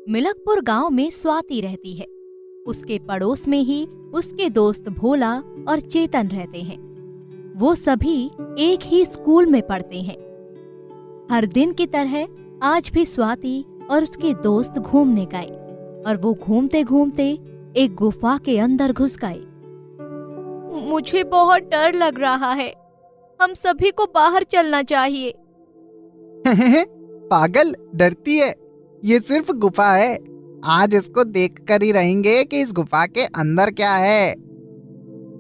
मिलकपुर गांव में स्वाति रहती है। उसके पड़ोस में ही उसके दोस्त भोला और चेतन रहते हैं। वो सभी एक ही स्कूल में पढ़ते हैं। हर दिन की तरह आज भी स्वाति और उसके दोस्त घूमने गए और वो घूमते घूमते एक गुफा के अंदर घुस गए। मुझे बहुत डर लग रहा है, हम सभी को बाहर चलना चाहिए। पागल, डरती है? ये सिर्फ गुफा है। आज इसको देखकर ही रहेंगे कि इस गुफा के अंदर क्या है।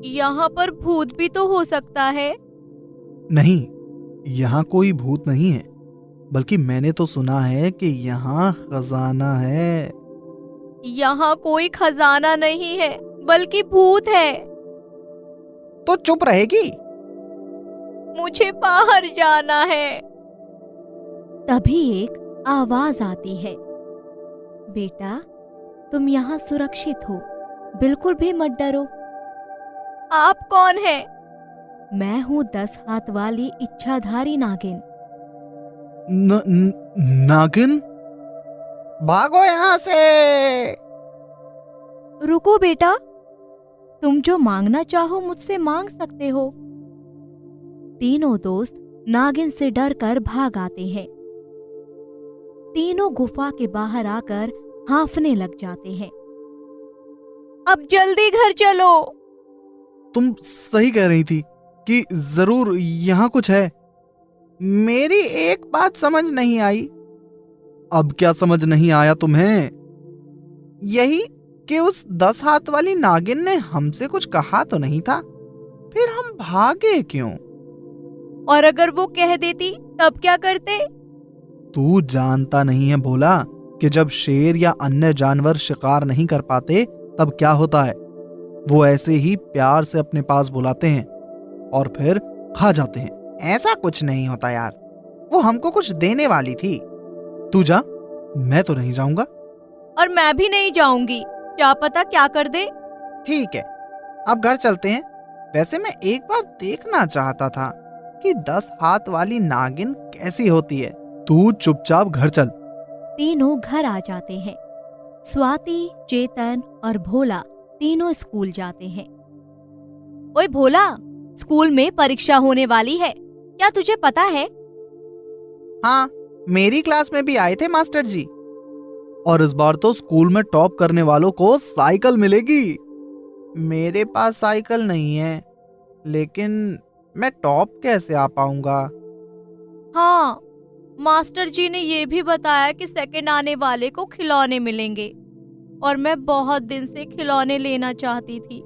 यहाँ पर भूत भी तो हो सकता है। नहीं, यहाँ कोई भूत नहीं है, बल्कि मैंने तो सुना है कि यहाँ खजाना है। यहाँ कोई खजाना नहीं है, बल्कि भूत है। तो चुप रहेगी? मुझे बाहर जाना है। तभी एक आवाज आती है, बेटा तुम यहाँ सुरक्षित हो, बिल्कुल भी मत डरो। आप कौन है? मैं हूँ 10 हाथ वाली इच्छाधारी नागिन। नागिन? भागो यहाँ से। रुको बेटा, तुम जो मांगना चाहो मुझसे मांग सकते हो। तीनों दोस्त नागिन से डरकर भाग आते हैं। तीनों गुफा के बाहर आकर हांफने लग जाते हैं। अब जल्दी घर चलो। तुम सही कह रही थी कि जरूर यहाँ कुछ है। मेरी एक बात समझ नहीं आई। अब क्या समझ नहीं आया तुम्हें? यही कि उस 10 हाथ वाली नागिन ने हमसे कुछ कहा तो नहीं था, फिर हम भागे क्यों? और अगर वो कह देती तब क्या करते? तू जानता नहीं है भोला कि जब शेर या अन्य जानवर शिकार नहीं कर पाते तब क्या होता है। वो ऐसे ही प्यार से अपने पास बुलाते हैं और फिर खा जाते हैं। ऐसा कुछ नहीं होता यार, वो हमको कुछ देने वाली थी। तू जा, मैं तो नहीं जाऊंगा। और मैं भी नहीं जाऊंगी, क्या पता क्या कर दे। ठीक है, अब घर चलते हैं। वैसे मैं एक बार देखना चाहता था कि 10 हाथ वाली नागिन कैसी होती है। तू चुपचाप घर चल। तीनों घर आ जाते हैं। स्वाति, चेतन और भोला तीनों स्कूल जाते हैं। ओए भोला, स्कूल में परीक्षा होने वाली है, क्या तुझे पता है? हाँ, मेरी क्लास में भी आए थे मास्टर जी। और इस बार तो स्कूल में टॉप करने वालों को साइकिल मिलेगी। मेरे पास साइकिल नहीं है, लेकिन मैं टॉप कैसे आ पाऊंगा? हाँ, मास्टर जी ने ये भी बताया कि सेकंड आने वाले को खिलौने मिलेंगे, और मैं बहुत दिन से खिलौने लेना चाहती थी।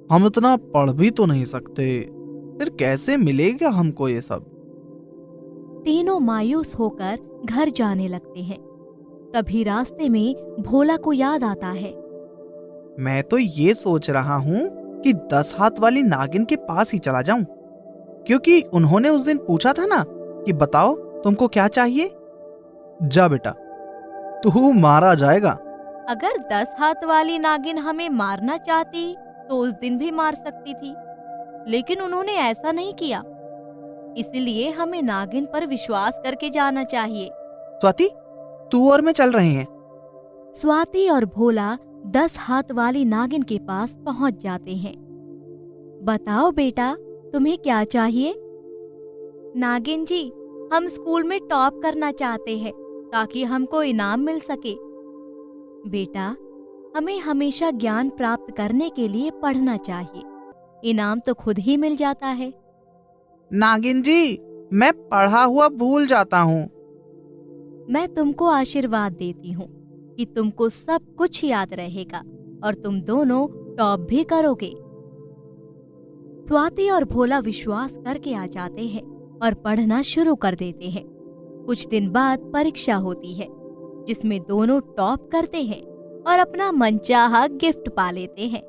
हम इतना पढ़ भी तो नहीं सकते, फिर कैसे मिलेगा हमको ये सब? तीनों मायूस होकर घर जाने लगते हैं। तभी रास्ते में भोला को याद आता है। मैं तो ये सोच रहा हूँ कि 10 हाथ वाली नागिन के पास ही चला जाऊं, क्योंकि उन्होंने उस दिन पूछा था ना कि बताओ तुमको क्या चाहिए। जा बेटा, तू मारा जाएगा। अगर 10 हाथ वाली नागिन हमें मारना चाहती तो उस दिन भी मार सकती थी, लेकिन उन्होंने ऐसा नहीं किया। इसलिए हमें नागिन पर विश्वास करके जाना चाहिए। स्वाति, तू और मैं चल रहे हैं। स्वाति और भोला 10 हाथ वाली नागिन के पास पहुंच जाते हैं। बताओ बेटा, तुम्हें क्या चाहिए? नागिन जी, हम स्कूल में टॉप करना चाहते हैं ताकि हमको इनाम मिल सके। बेटा, हमें हमेशा ज्ञान प्राप्त करने के लिए पढ़ना चाहिए, इनाम तो खुद ही मिल जाता है। नागिन जी, मैं पढ़ा हुआ भूल जाता हूँ। मैं तुमको आशीर्वाद देती हूँ कि तुमको सब कुछ याद रहेगा और तुम दोनों टॉप भी करोगे। स्वाति और भोला विश्वास करके आ जाते हैं और पढ़ना शुरू कर देते हैं। कुछ दिन बाद परीक्षा होती है, जिसमें दोनों टॉप करते हैं और अपना मनचाहा गिफ्ट पा लेते हैं।